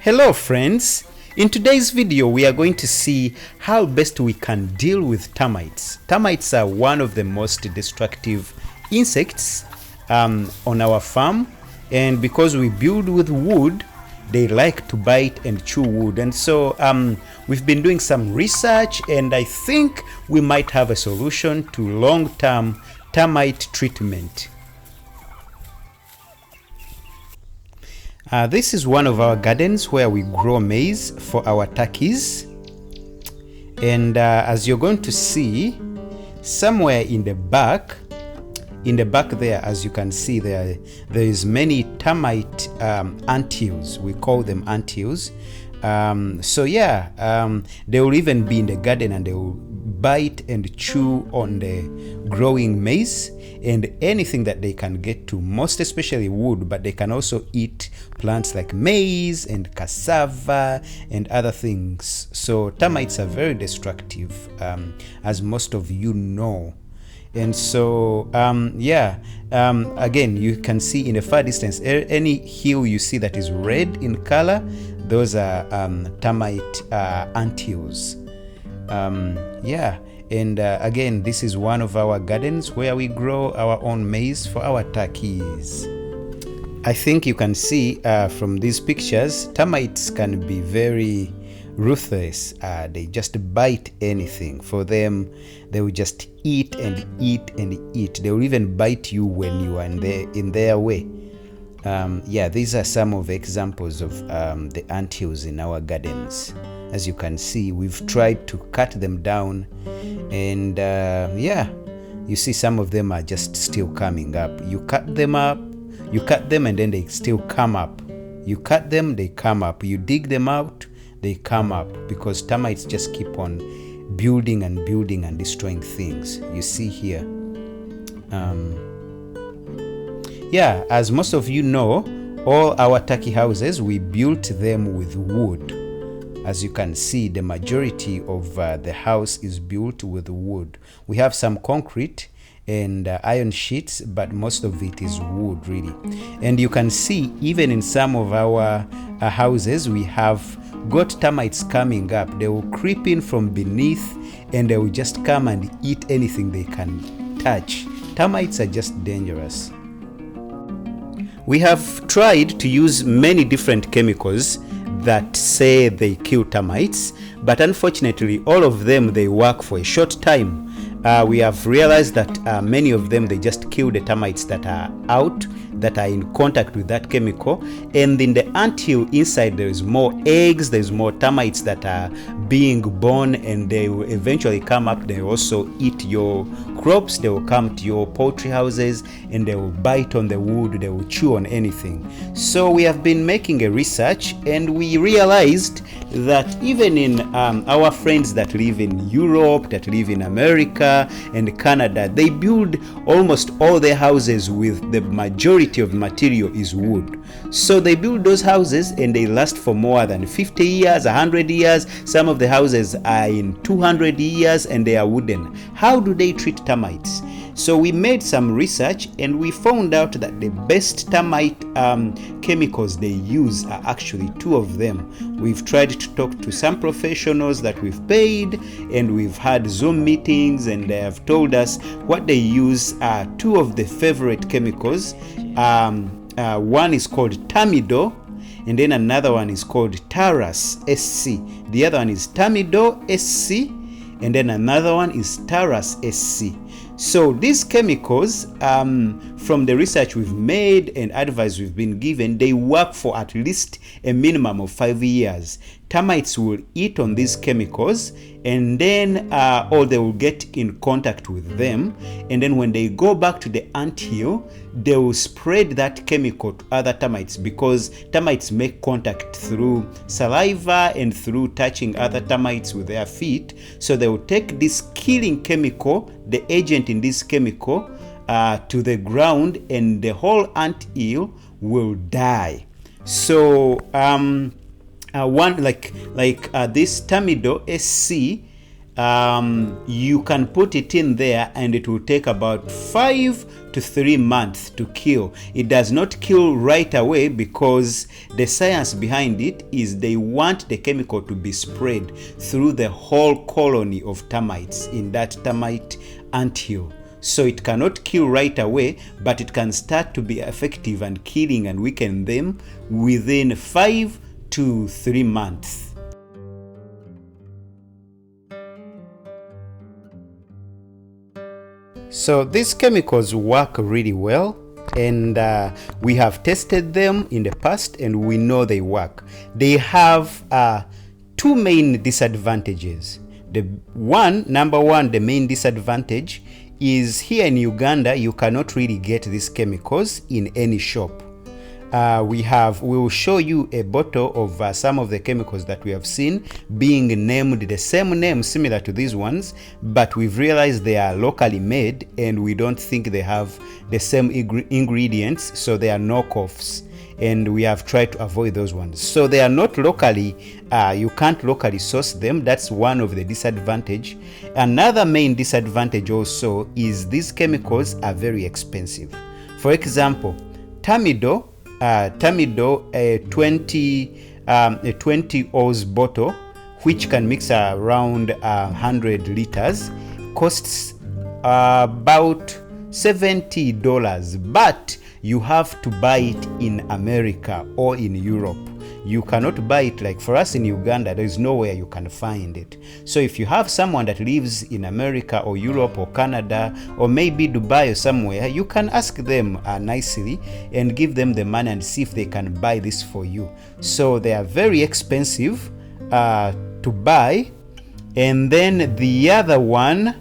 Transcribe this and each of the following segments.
Hello friends, in today's video we are going to see how best we can deal with termites. Termites are one of the most destructive insects on our farm, and because we build with wood, they like to bite and chew wood. And so we've been doing some research, and I think we might have a solution to long-term termite treatment. This is one of our gardens where we grow maize for our turkeys, and as you're going to see, somewhere in the back there, as you can see, there is many termite anthills. We call them anthills. They will even be in the garden, and they will bite and chew on the growing maize and anything that they can get to, most especially wood, but they can also eat plants like maize and cassava and other things. So termites are very destructive, as most of you know. And so again, you can see in the far distance, any hill you see that is red in color, those are termite anthills. Again, this is one of our gardens where we grow our own maize for our turkeys. I think you can see from these pictures, termites can be very ruthless. They just bite anything. For them, they will just eat and eat and eat. They will even bite you when you are in their way. These are some of the examples of the anthills in our gardens. As you can see, we've tried to cut them down, and you see some of them are just still coming up. You cut them, and then they still come up. You cut them, they come up. You dig them out, they come up, because termites just keep on building and building and destroying things. You see here. As most of you know, all our turkey houses, we built them with wood. As you can see, the majority of the house is built with wood. We have some concrete and iron sheets, but most of it is wood, really. And you can see, even in some of our houses, we have got termites coming up. They will creep in from beneath, and they will just come and eat anything they can touch. Termites are just dangerous. We have tried to use many different chemicals that say they kill termites, but unfortunately all of them, they work for a short time. We have realized that many of them, they just kill the termites that are out, that are in contact with that chemical, and in the anthill inside there is more eggs, there's more termites that are being born, and they will eventually come up. They will also eat your crops, they will come to your poultry houses, and they will bite on the wood, they will chew on anything. So we have been making a research, and we realized that even in our friends that live in Europe, that live in America and Canada, they build almost all their houses with the majority of material is wood. So they build those houses, and they last for more than 50 years, 100 years. Some of the houses are in 200 years, and they are wooden. How do they treat termites? So we made some research, and we found out that the best termite chemicals they use are actually two of them. We've tried to talk to some professionals that we've paid, and we've had Zoom meetings, and they have told us what they use are two of the favorite chemicals. One is called termidor, and then another one is called Taurus SC. The other one is termidor SC, and then another one is Taurus SC. So these chemicals, from the research we've made and advice we've been given, they work for at least a minimum of 5 years. Termites will eat on these chemicals, and then or they will get in contact with them, and then when they go back to the anthill, they will spread that chemical to other termites, because termites make contact through saliva and through touching other termites with their feet. So they will take this killing chemical, the agent in this chemical, to the ground, and the whole anthill will die. So one like this termidor SC, you can put it in there and it will take about 5 to 3 months to kill. It does not kill right away because the science behind it is they want the chemical to be spread through the whole colony of termites in that termite anthill. So it cannot kill right away, but it can start to be effective and killing and weaken them within 5 to 3 months. So these chemicals work really well, and we have tested them in the past and we know they work. They have 2 main disadvantages. Number one, the main disadvantage is here in Uganda, you cannot really get these chemicals in any shop. We will show you a bottle of some of the chemicals that we have seen being named the same name similar to these ones, but we've realized they are locally made and we don't think they have the same ingredients, so they are knockoffs, and we have tried to avoid those ones. So they are not locally, you can't locally source them. That's one of the disadvantage. Another main disadvantage also is these chemicals are very expensive. For example, termidor, a 20 oz bottle, which can mix around 100 liters, costs about $70, but you have to buy it in America or in Europe. You cannot buy it, like for us in Uganda, there is nowhere you can find it. So if you have someone that lives in America or Europe or Canada or maybe Dubai or somewhere, you can ask them nicely and give them the money and see if they can buy this for you. So they are very expensive to buy. And then the other one,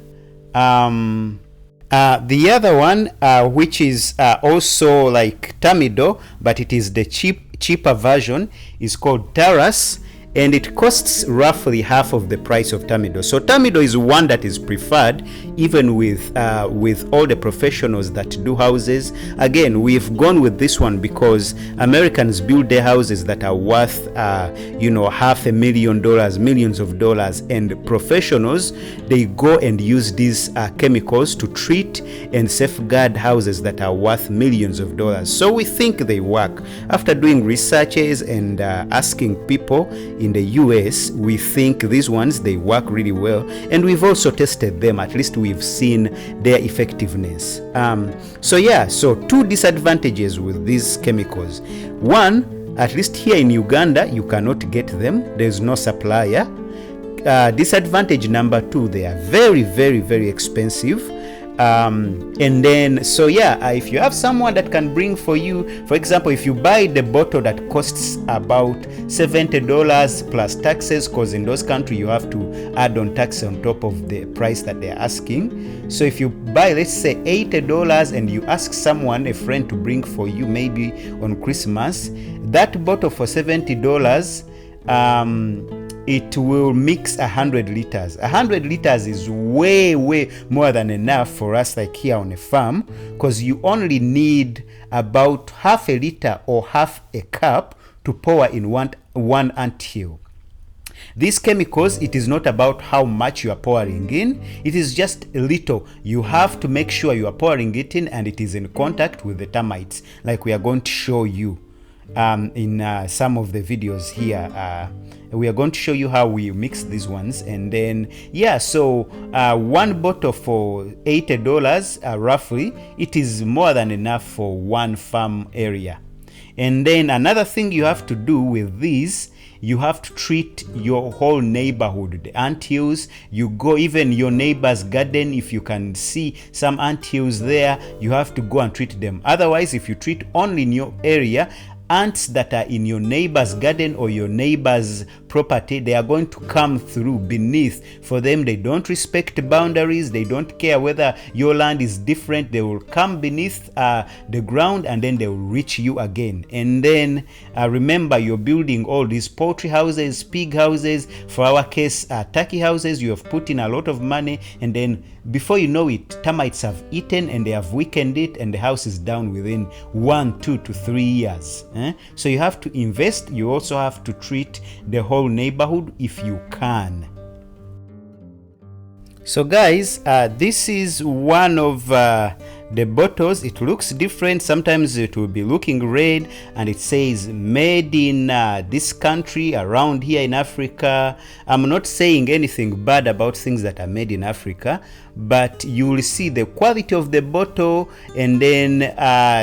which is also like termidor, but it is the cheaper version, is called Taurus, and it costs roughly half of the price of termidor. So termidor is one that is preferred even with all the professionals that do houses. Again, we've gone with this one because Americans build their houses that are worth $500,000, millions of dollars, and professionals, they go and use these chemicals to treat and safeguard houses that are worth millions of dollars. So we think they work. After doing researches and asking people in the US, we think these ones, they work really well, and we've also tested them. At least we've seen their effectiveness. So 2 disadvantages with these chemicals. One, at least here in Uganda, you cannot get them. There's no supplier. Disadvantage number 2, they are very, very, very expensive. And then, if you have someone that can bring for you, for example, if you buy the bottle that costs about $70 plus taxes, because in those countries you have to add on tax on top of the price that they're asking. So if you buy, let's say $80, and you ask someone, a friend, to bring for you maybe on Christmas, that bottle for $70, it will mix 100 liters. 100 liters is way more than enough for us, like here on a farm, because you only need about half a liter or half a cup to pour in one anthill. These chemicals, it is not about how much you are pouring in, it is just a little. You have to make sure you are pouring it in and it is in contact with the termites, like we are going to show you in some of the videos here. We are going to show you how we mix these ones, and then one bottle for $80 roughly, it is more than enough for one farm area. And then another thing you have to do with these, you have to treat your whole neighborhood, the anthills. You go even your neighbor's garden, if you can see some anthills there, you have to go and treat them. Otherwise, if you treat only in your area, ants that are in your neighbor's garden or your neighbor's property, they are going to come through beneath. For them, they don't respect boundaries, they don't care whether your land is different. They will come beneath the ground, and then they will reach you again. And then remember, you're building all these poultry houses, pig houses, for our case turkey houses. You have put in a lot of money, and then before you know it, termites have eaten and they have weakened it, and the house is down within 1, 2 to 3 years. So you have to invest. You also have to treat the whole neighborhood if you can. So guys, this is one of the bottles. It looks different. Sometimes it will be looking red and it says made in this country around here in Africa. I'm not saying anything bad about things that are made in Africa, but you will see the quality of the bottle, and then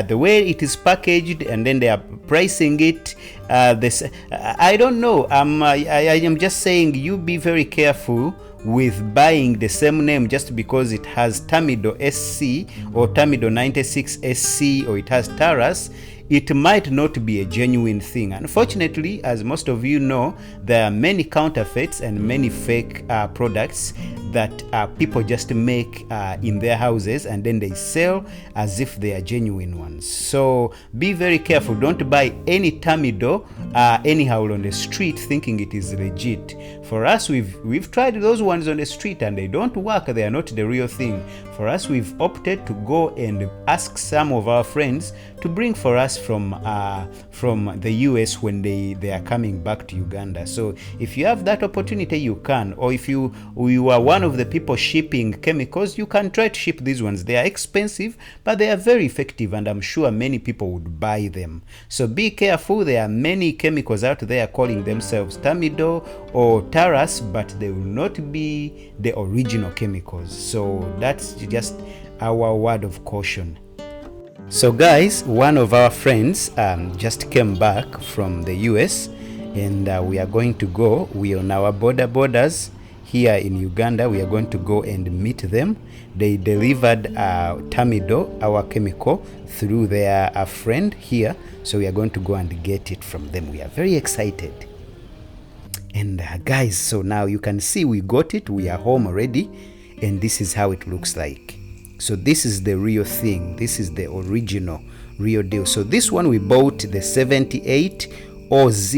the way it is packaged, and then they are pricing it. I don't know. I am just saying, you be very careful with buying the same name just because it has Termidor SC or Termidor 96 SC or it has Taurus. It might not be a genuine thing. Unfortunately, as most of you know, there are many counterfeits and many fake products that people just make in their houses, and then they sell as if they are genuine ones. So be very careful. Don't buy any Termidor anyhow on the street thinking it is legit. For us, we've tried those ones on the street and they don't work. They are not the real thing. For us, we've opted to go and ask some of our friends to bring for us from the US when they are coming back to Uganda. So if you have that opportunity, you can. Or if you are one of the people shipping chemicals, you can try to ship these ones. They are expensive, but they are very effective, and I'm sure many people would buy them. So be careful. There are many chemicals out there calling themselves Termidor or Taurus, but they will not be the original chemicals. So that's just our word of caution. So guys, one of our friends just came back from the US, and we are going to go. We are on our borders here in Uganda. We are going to go and meet them. They delivered Termidor, our chemical, through their friend here. So we are going to go and get it from them. We are very excited. And guys, so now you can see we got it. We are home already, and this is how it looks like. So this is the real thing. This is the original real deal. So this one we bought the 78 OZ.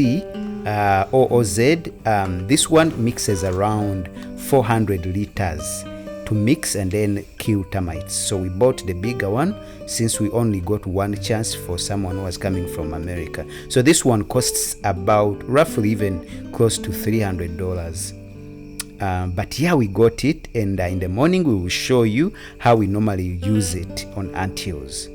This one mixes around 400 liters to mix and then kill termites. So we bought the bigger one since we only got one chance for someone who was coming from America. So this one costs about roughly even close to $300. But yeah, we got it, and in the morning we will show you how we normally use it on anthills.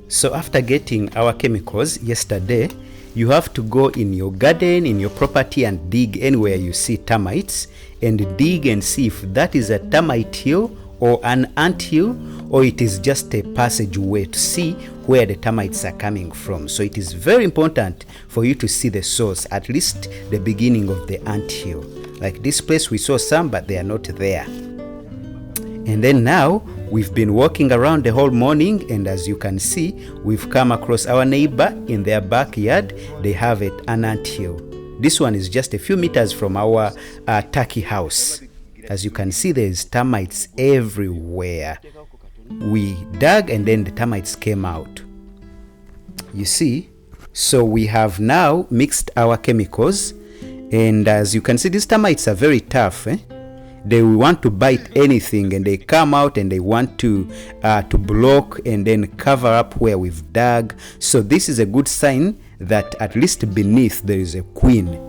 So after getting our chemicals yesterday, you have to go in your garden, in your property, and dig anywhere you see termites, and dig and see if that is a termite hill or an ant hill, or it is just a passageway to see where the termites are coming from. So it is very important for you to see the source, at least the beginning of the ant hill. Like this place, we saw some, but they are not there. And then now we've been walking around the whole morning, and as you can see, we've come across our neighbor in their backyard. They have an ant hill. This one is just a few meters from our turkey house. As you can see, there's termites everywhere. We dug and then the termites came out. You see? So we have now mixed our chemicals, and as you can see, these termites are very tough. They want to bite anything, and they come out and they want to block and then cover up where we've dug. So this is a good sign that at least beneath there is a queen,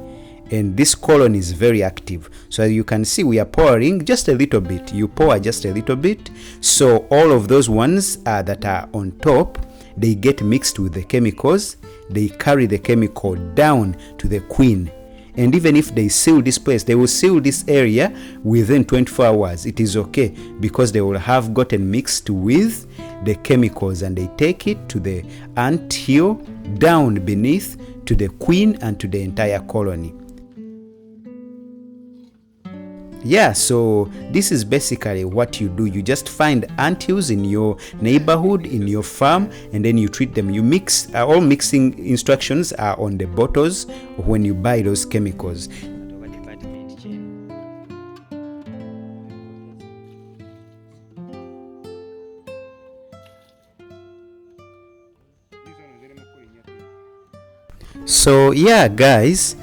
and this colony is very active. So as you can see, we are pouring just a little bit. You pour just a little bit, so all of those ones that are on top, they get mixed with the chemicals. They carry the chemical down to the queen, and even if they seal this place, they will seal this area within 24 hours. It is okay, because they will have gotten mixed with the chemicals, and they take it to the ant hill, down beneath to the queen and to the entire colony. Yeah, so this is basically what you do. You just find ant hills in your neighborhood, in your farm, and then you treat them. You mix. All mixing instructions are on the bottles when you buy those chemicals. So yeah, guys,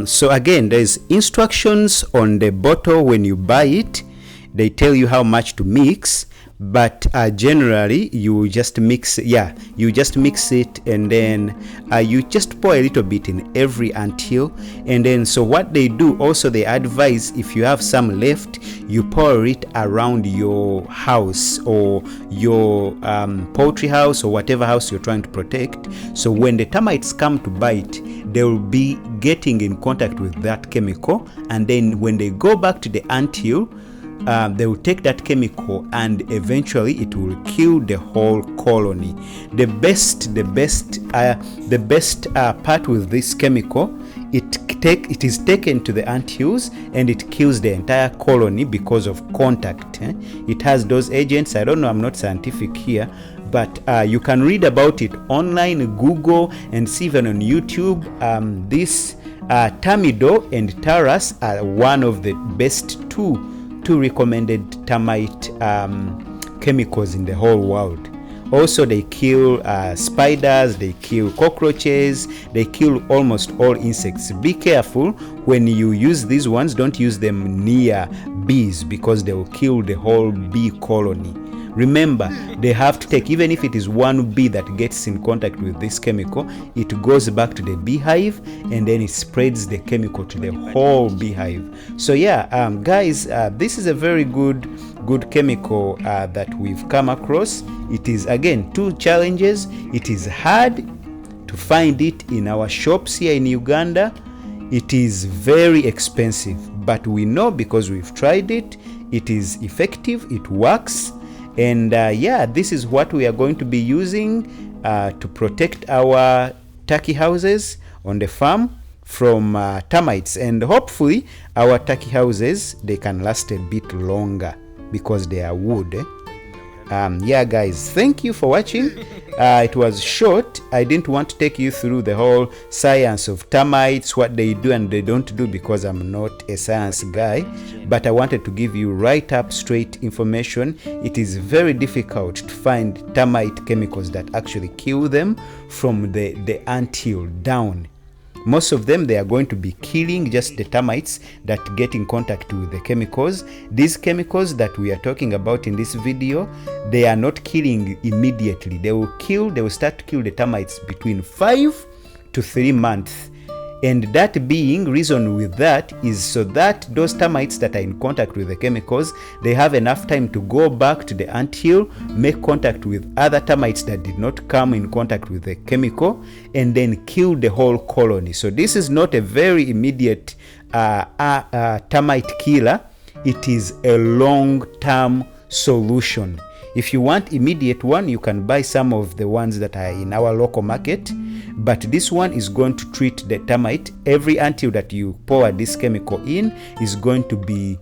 so again, there's instructions on the bottle when you buy it. They tell you how much to mix, but generally you just mix it, and then you just pour a little bit in every anthill. And then so what they do also, they advise, if you have some left, you pour it around your house or your poultry house or whatever house you're trying to protect. So when the termites come to bite, they will be getting in contact with that chemical, and then when they go back to the anthill, they will take that chemical, and eventually it will kill the whole colony. The best part with this chemical, it is taken to the anthills and it kills the entire colony because of contact. It has those agents. I don't know, I'm not scientific here, but you can read about it online, Google, and see even on YouTube. This termidor and Taurus are one of the best two recommended termite chemicals in the whole world. Also, they kill spiders, they kill cockroaches, they kill almost all insects. Be careful when you use these ones. Don't use them near bees because they will kill the whole bee colony. Remember, they have to take, even if it is one bee that gets in contact with this chemical, it goes back to the beehive and then it spreads the chemical to the whole beehive. So yeah, guys, this is a very good chemical that we've come across. It is, again, two challenges. It is hard to find it in our shops here in Uganda. It is very expensive, but we know because we've tried it, it is effective, it works. And yeah, this is what we are going to be using to protect our turkey houses on the farm from termites. And hopefully our turkey houses, they can last a bit longer because they are wood. Yeah, guys, thank you for watching. It was short. I didn't want to take you through the whole science of termites, what they do and they don't do, because I'm not a science guy, but I wanted to give you right up straight information. It is very difficult to find termite chemicals that actually kill them from the anthill down. Most of them, they are going to be killing just the termites that get in contact with the chemicals. These chemicals that we are talking about in this video, they are not killing immediately. They will start to kill the termites between 5 to 3 months. And that being, reason with that is so that those termites that are in contact with the chemicals, they have enough time to go back to the anthill, make contact with other termites that did not come in contact with the chemical, and then kill the whole colony. So this is not a very immediate termite killer. It is a long-term solution. If you want immediate one, you can buy some of the ones that are in our local market, but this one is going to treat the termite. Every anthill that you pour this chemical in is going to be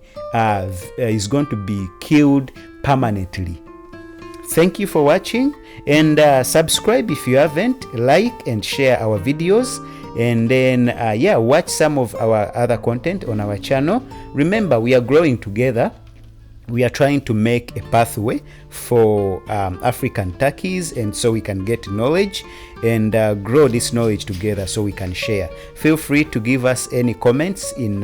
killed permanently. Thank you for watching, and subscribe if you haven't, like and share our videos, and then yeah, watch some of our other content on our channel. Remember, we are growing together. We are trying to make a pathway for African turkeys, and so we can get knowledge and grow this knowledge together so we can share. Feel free to give us any comments in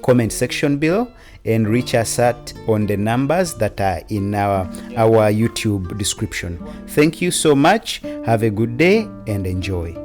comment section below, and reach us on the numbers that are in our YouTube description. Thank you so much. Have a good day and enjoy.